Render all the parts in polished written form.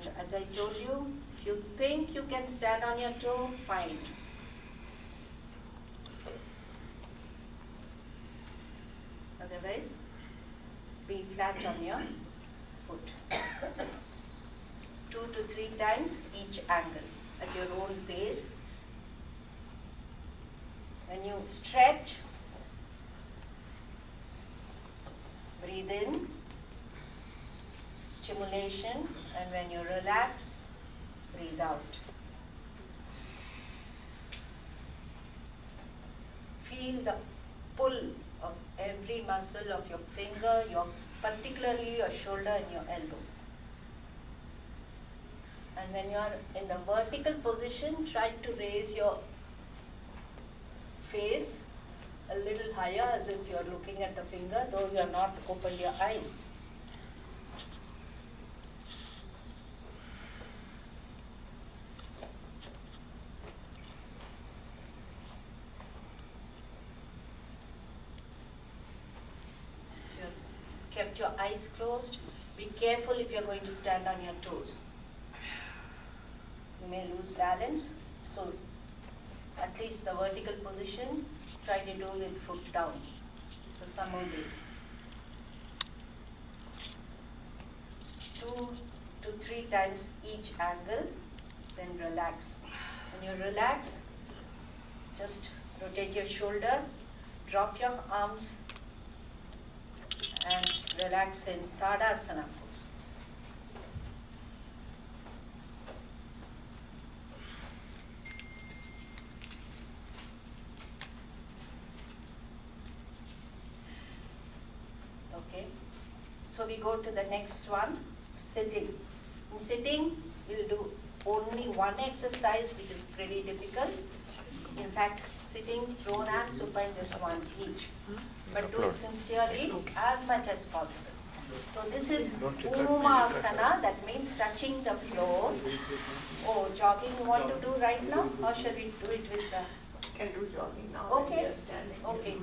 But as I told you, if you think you can stand on your toe, fine. Otherwise, be flat on your foot. 2 to 3 times each angle at your own pace. When you stretch, breathe in, stimulation, and when you relax, breathe out. Feel the pull of every muscle of your finger, particularly your shoulder and your elbow. And when you are in the vertical position, try to raise your face a little higher as if you are looking at the finger, though you have not opened your eyes. If you kept your eyes closed, be careful if you are going to stand on your toes. You may lose balance, so at least the vertical position, try to do with foot down for some more days. 2 to 3 times each angle, then relax. When you relax, just rotate your shoulder, drop your arms, and relax in Tadasana pose. So we go to the next one, sitting. In sitting, we'll do only one exercise, which is pretty difficult. In fact, sitting, prone and supine, just one each. But do it sincerely as much as possible. So this is Umasana, that means touching the floor. Oh, jogging you want to do right now? Or shall we do it with the... Can do jogging now. Okay, okay.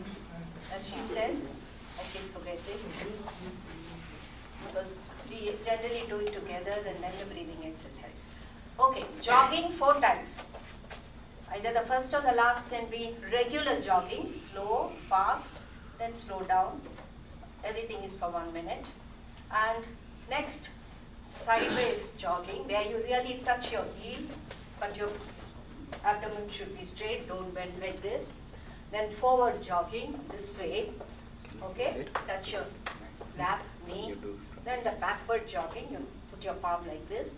And she says, I keep forgetting. Because we generally do it together and then the breathing exercise. Okay, jogging 4 times. Either the first or the last can be regular jogging, slow, fast, then slow down. Everything is for 1 minute. And next, sideways jogging, where you really touch your heels, but your abdomen should be straight, don't bend like this. Then forward jogging, this way, okay, touch your lap, knee. Then the backward jogging, you put your palm like this,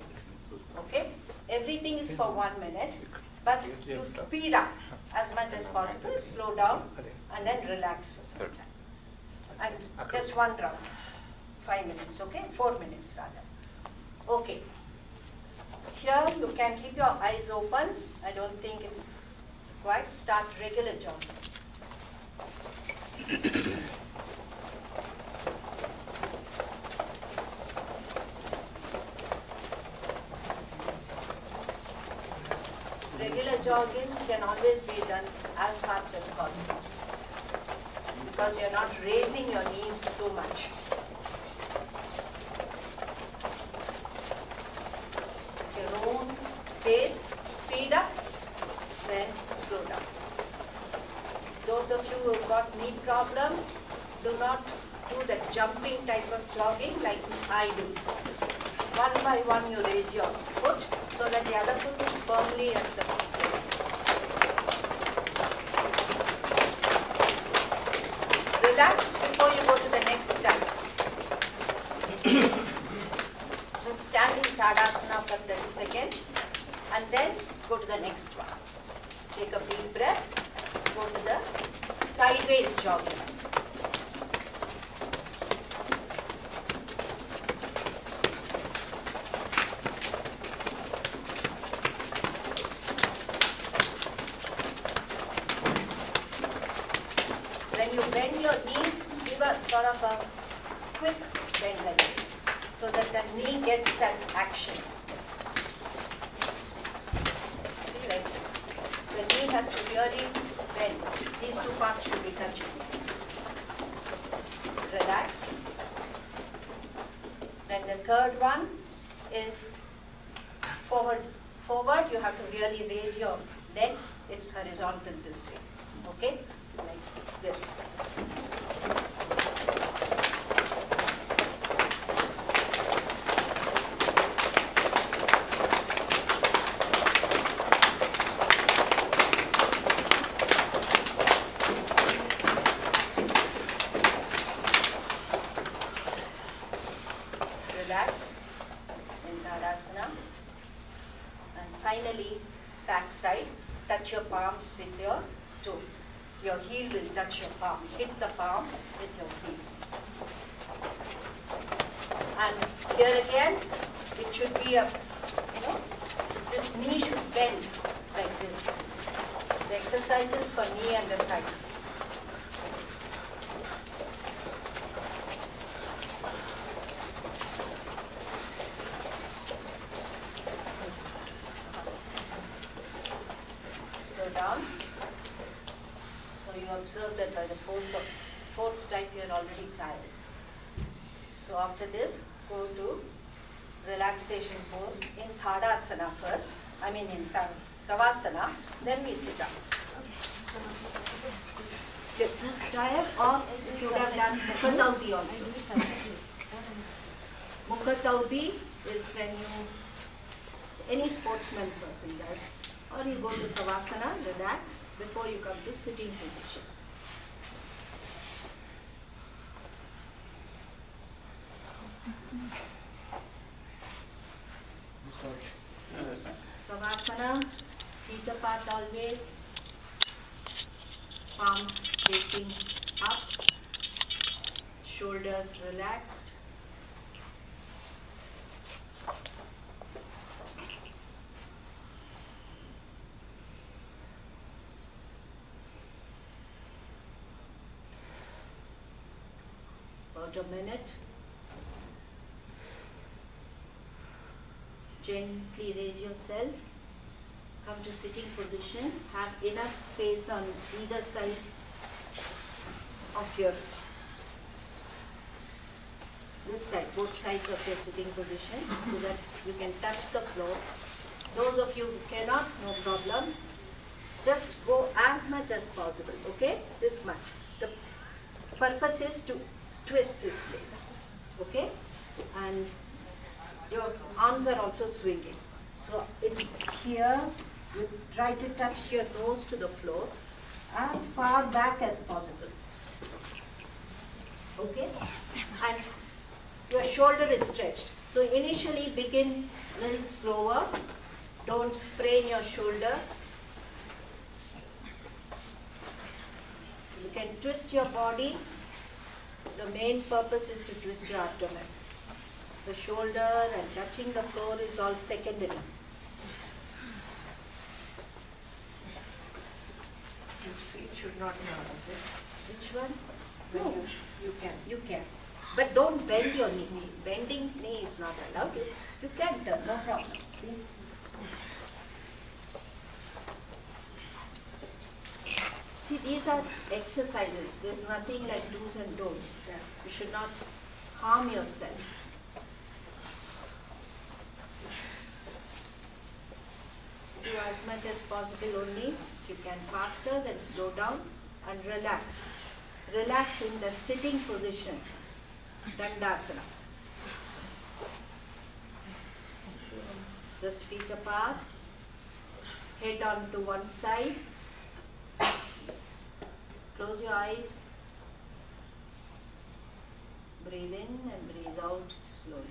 okay. Everything is for 1 minute, but you speed up as much as possible, slow down, and then relax for some time. And just 1 round, 5 minutes, okay, 4 minutes rather. Okay, here you can keep your eyes open. I don't think it is quite. Start regular jogging. Regular jogging can always be done as fast as possible because you're not raising your knees so much. At your own pace, speed up, then slow down. Those of you who've got knee problem, do not do the jumping type of jogging like I do. 1 by 1 you raise your foot so that the other foot is firmly at the floor. Relax before you go to the next step. So stand in Tadasana for 30 seconds and then go to the next one. Take a deep breath, go to the sideways jogging. When you bend your knees, give a sort of a quick bend like this, so that the knee gets that action. See, like this. The knee has to really bend. These 2 parts should be touching. Relax. Then the third one is forward, you have to really raise your legs. It's horizontal this way. Okay? Like this. Relax in Tadasana. And finally, back side, touch your palms with your toe. Your heel will touch your palm. Hit the palm with your heels. And here again, it should be this knee should bend like this. The exercises for knee and the thigh. Slow down. So you observe that by the fourth type you are already tired. So after this, go to relaxation pose in Tadasana first. I mean in Savasana. Then we sit up. You're tired, or you would have done Mukha Taudi also. Mukha Taudi is when any sportsman person does. Or you go to Savasana, relax, before you come to sitting position. Savasana, feet apart always, palms facing up, shoulders relaxed. About a minute. Gently raise yourself. Come to sitting position. Have enough space on either side of your, this side, both sides of your sitting position, so that you can touch the floor. Those of you who cannot, no problem. Just go as much as possible, okay? This much. The purpose is to twist this place, okay? And your arms are also swinging. So it's here, you try to touch your nose to the floor as far back as possible, okay? And your shoulder is stretched. So initially begin a little slower, don't sprain your shoulder. You can twist your body. The main purpose is to twist your abdomen. The shoulder and touching the floor is all secondary. Your feet should not hurt, is it? Which one? No. You can. You can. But don't bend your knee. Bending knee is not allowed. You can turn, no problem. See? See, these are exercises. There's nothing like do's and don'ts. Yeah. You should not harm yourself. Do as much as possible only. If you can faster, then slow down and relax. Relax in the sitting position, Dandasana. Just feet apart, head on to one side. Close your eyes. Breathe in and breathe out slowly.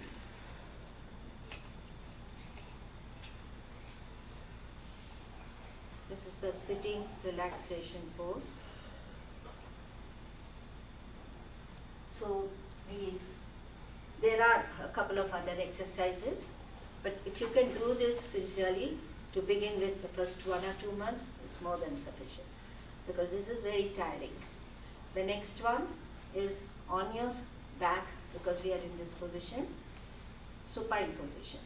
This is the sitting relaxation pose. So there are a couple of other exercises, but if you can do this sincerely, to begin with the first 1 or 2 months, is more than sufficient, because this is very tiring. The next one is on your back, because we are in this position, supine position.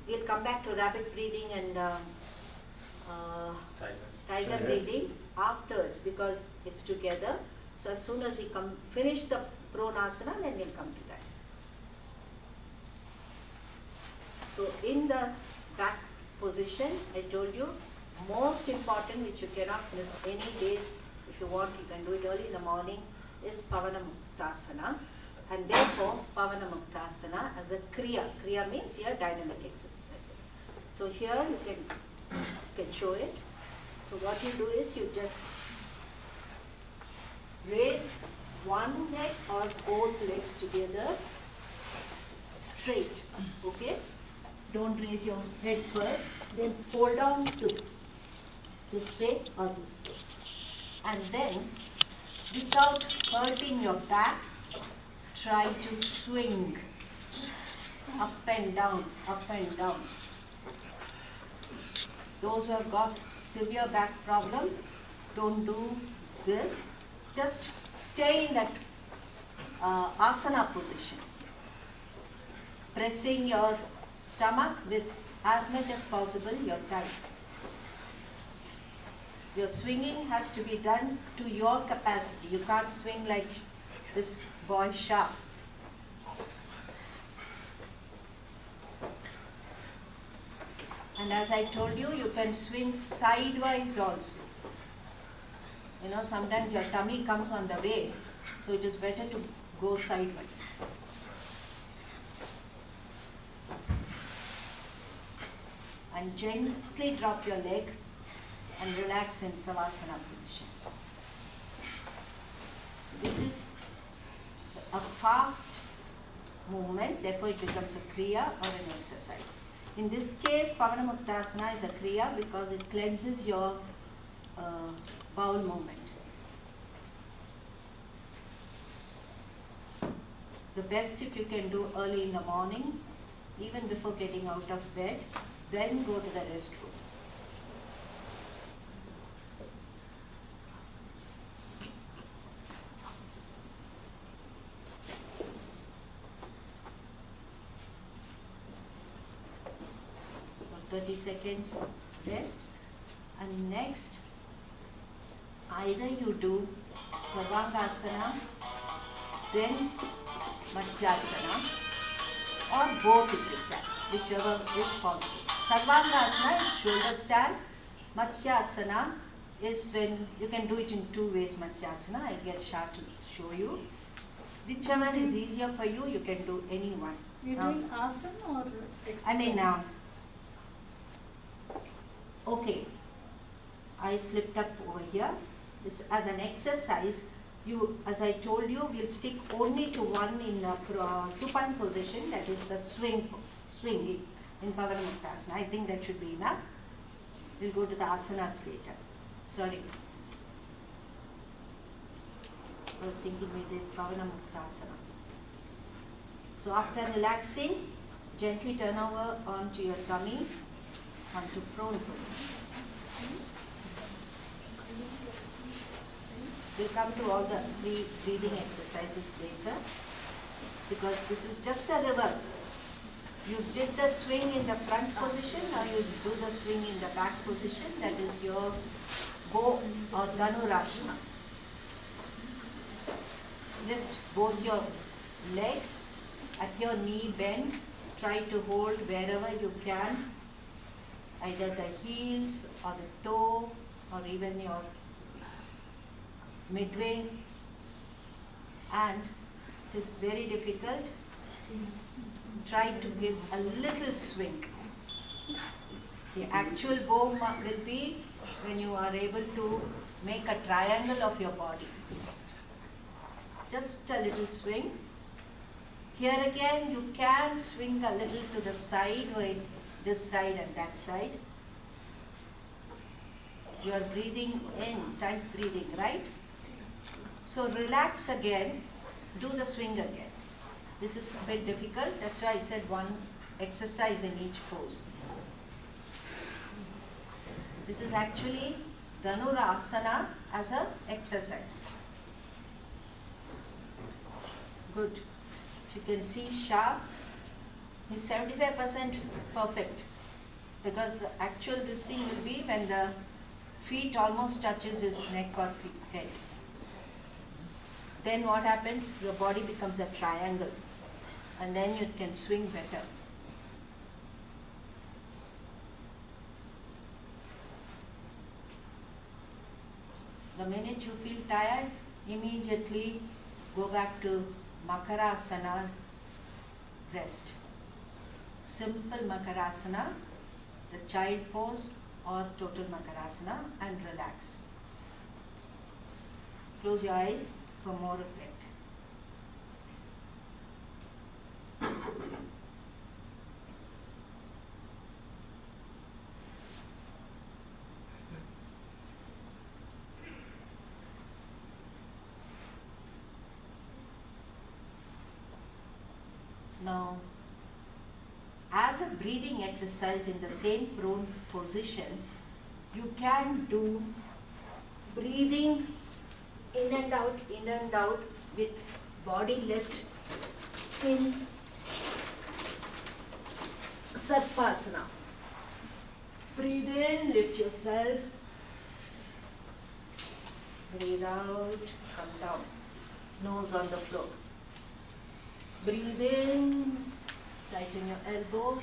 We'll come back to rapid breathing and tiger breathing afterwards, because it's together. So as soon as we finish the pranasana, then we'll come to that. So in the position, I told you, most important, which you cannot miss any days. If you want, you can do it early in the morning, is Pavanamuktasana. And therefore, Pavanamuktasana as a Kriya. Kriya means here dynamic exercises. So here you can show it. So what you do is you just raise one leg or both legs together straight, okay? Don't raise your head first, then fold down to this way or this way. And then, without hurting your back, try to swing up and down, up and down. Those who have got severe back problem, don't do this. Just stay in that asana position, pressing your stomach with as much as possible your thigh. Your swinging has to be done to your capacity. You can't swing like this boy sharp. And as I told you, you can swing sidewise also. You know, sometimes your tummy comes on the way, so it is better to go sideways. And gently drop your leg and relax in Savasana position. This is a fast movement, therefore it becomes a Kriya or an exercise. In this case, Pavanamuktasana is a Kriya because it cleanses your bowel movement. The best if you can do early in the morning, even before getting out of bed, then go to the restroom. For 30 seconds rest, and next either you do Sarvangasana, then Matsyasana, or both if you can, whichever is possible. Sarvangasana is shoulder stand. Matsyasana is when you can do it in two ways. Matsyasana, I'll get Shah to show you. Whichever is easier for you, you can do any one. You're doing asana or exercise? I mean now. Okay, I slipped up over here. This as an exercise. You, as I told you, we'll stick only to one in supine position, that is the swing in Pavanamuktasana. I think that should be enough. We'll go to the asanas later. Sorry. I was thinking we did Pavanamuktasana. So after relaxing, gently turn over onto your tummy, onto prone position. We'll come to all the breathing exercises later, because this is just a reverse. You did the swing in the front position, now you do the swing in the back position, that is your Go or Dhanurashana. Lift both your leg at your knee bend, try to hold wherever you can, either the heels or the toe or even your midway, and it is very difficult. Try to give a little swing. The actual bow will be when you are able to make a triangle of your body. Just a little swing. Here again you can swing a little to the side, or this side and that side. You are breathing in, tight breathing, right? So relax again, do the swing again. This is a bit difficult, that's why I said one exercise in each pose. This is actually Dhanurasana as an exercise. Good. If you can see Shah, he's 75% perfect, because the actual this thing will be when the feet almost touches his neck or head. Then what happens? Your body becomes a triangle, and then you can swing better. The minute you feel tired, immediately go back to Makarasana, rest. Simple Makarasana, the child pose or total Makarasana, and relax. Close your eyes for more effect. Now, as a breathing exercise in the same prone position, you can do breathing in and out with body lift in Sarpasana. Breathe in, lift yourself. Breathe out, come down. Nose on the floor. Breathe in, tighten your elbow.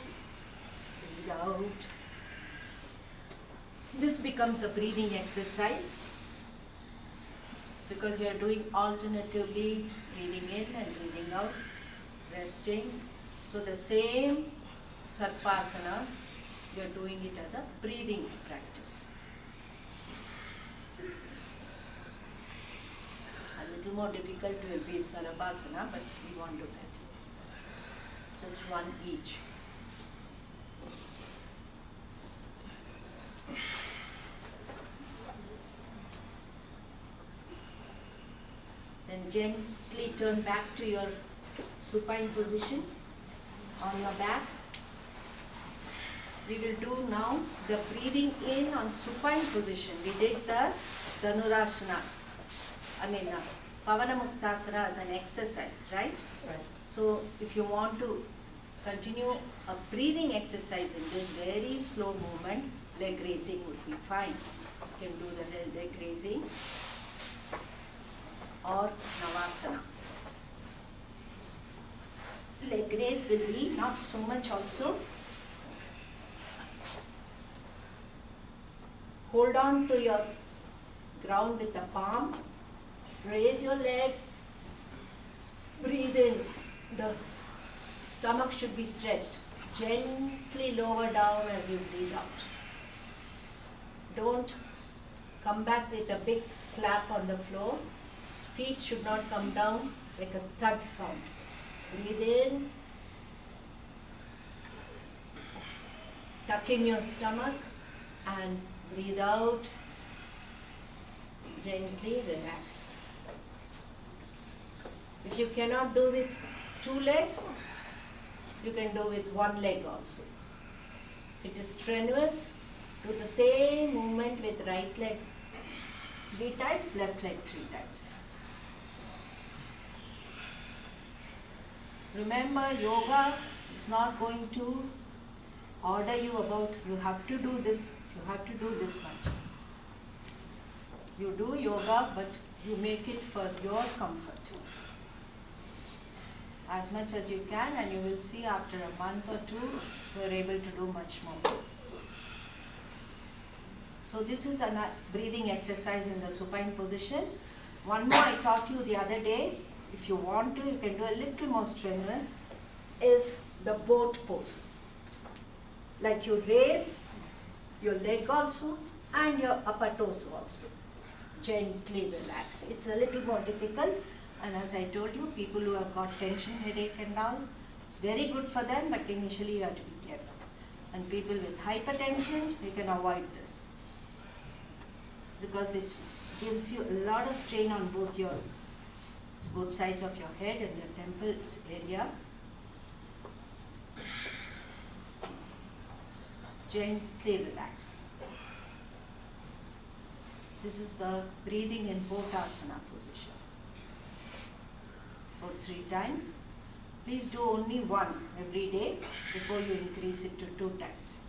Breathe out. This becomes a breathing exercise because you are doing alternatively breathing in and breathing out, resting. So the same Sarpasana, you are doing it as a breathing practice. A little more difficult will be Sarabhasana, but we won't do that. Just one each. Then gently turn back to your supine position on your back. We will do now the breathing in on supine position. We did the Dhanurasana, Pavanamuktasana as an exercise, right? Right. So if you want to continue a breathing exercise in this very slow movement, leg raising would be fine. You can do the leg raising or Navasana. Leg raise will be not so much also. Hold on to your ground with the palm. Raise your leg. Breathe in. The stomach should be stretched. Gently lower down as you breathe out. Don't come back with a big slap on the floor. Feet should not come down like a thud sound. Breathe in. Tuck in your stomach and breathe out. Gently relax. If you cannot do with 2 legs, you can do with 1 leg also. If it is strenuous, do the same movement with right leg 3 times, left leg 3 times. Remember, yoga is not going to order you about you have to do this, you have to do this much. You do yoga, but you make it for your comfort. As much as you can, and you will see after a month or 2, you are able to do much more. So this is a breathing exercise in the supine position. One more I taught you the other day. If you want to, you can do a little more strenuous, is the boat pose. Like you raise your leg also and your upper torso also. Gently relax. It's a little more difficult, and as I told you, people who have got tension, headache and all, it's very good for them, but initially you have to be careful. And people with hypertension, you can avoid this because it gives you a lot of strain on both sides of your head and your temples area. Gently relax. This is the breathing in Bhotasana position. For 3 times. Please do only 1 every day before you increase it to 2 times.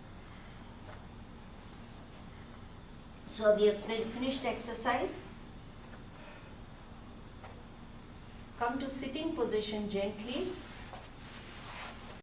So we have finished exercise. Come to sitting position gently.